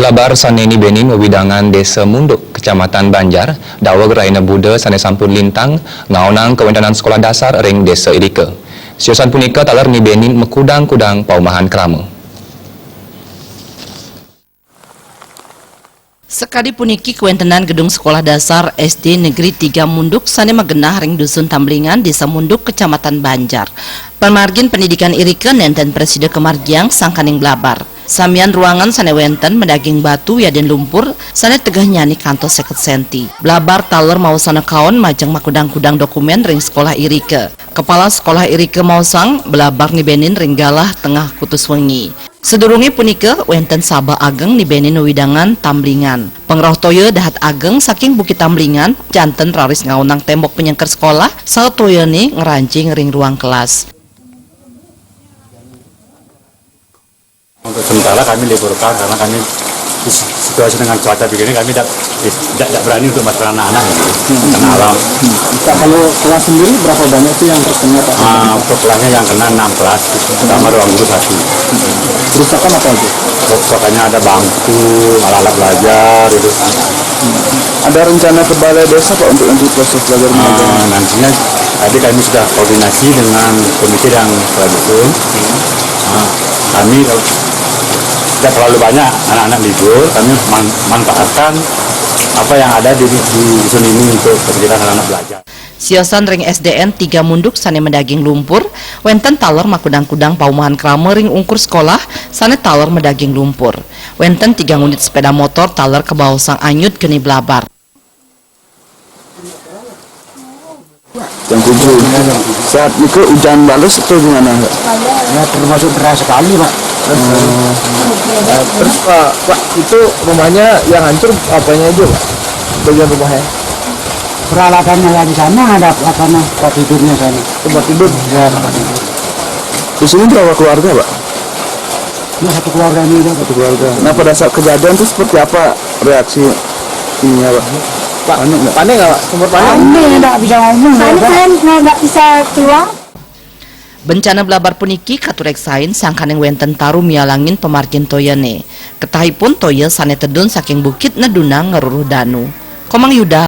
Blabar saneni Benin wewidangan Desa Munduk, Kecamatan Banjar, daweg Raina Buddha sane sampun lintang ngaonang kewentanan sekolah dasar ring Desa Irike. Siosan punika taler ni Benin mekudang-kudang paumahan krama. Sekali puniki kewentenan gedung sekolah dasar SD Negeri 3 Munduk sane magenah ring Dusun Tamblingan Desa Munduk Kecamatan Banjar. Pemargin pendidikan Irike nenten Presiden Kemargiang sangkaning Blabar. Samian ruangan sane wenten mendaging batu yaden lumpur sane tegah nyani kantos 50 senti. Blabar taler mau sana kaon majeng makudang-kudang dokumen ring sekolah Irike. Kepala sekolah Irike Mausang Blabar ni Benin ring galah tengah kutus wengi. Sedurungi punika wenten Sabah Ageng ni Benin widangan Tamblingan. Pengroh toyo dahat ageng saking Bukit Tamblingan janten raris ngaunang tembok penyengker sekolah saat toyo ni ngerancing ring ruang kelas. Untuk sementara kami liburkan karena kami situasi dengan cuaca begini kami tidak berani untuk masuk anak-anak karena alam. Kalau kelas sendiri berapa banyak sih yang terkena Pak? Untuk kelasnya yang kena 6 kelas, sama ruang guru 1. Kerusakan apa aja? Kerusakannya ada bangku, alat-alat belajar itu. Ada rencana ke balai desa Pak untuk nanti proses belajar mengajar? Nantinya tadi kami sudah koordinasi dengan komite yang sekolah dusun. Kami tidak terlalu banyak anak-anak libur, kami manfaatkan apa yang ada di dusun ini untuk kegiatan anak-anak belajar. Siosan ring SDN 3 Munduk sane mendaging lumpur, wenten taler makudang-kudang paumahan krama ring ungkur sekolah sane taler mendaging lumpur. Wenten 3 unit sepeda motor taler ke bawah sang anyut geni Blabar. Yang 7. Saat itu hujan balas atau gimana? Ya termasuk deras sekali Pak. Terus Pak itu rumahnya yang hancur apanya aja Pak? Bagian rumahnya? Peralatannya yang di sana ada tempat tidurnya sana. Tempat tidur? Ya, Di sini berapa keluarga Pak? ini satu keluarga ini. Satu keluarga. Nah pada saat kejadian itu seperti apa reaksi ininya Pak? Panik nggak Pak? Sempat panik? Panik, nggak bisa ngomong. Nggak bisa keluar. Bencana Blabar puniki katurek sain sangkaneng wenten taru mialangin pemargin toyane. Ketahipun toya sane tedun saking bukit nedunang ngeruruh danu. Komang Yuda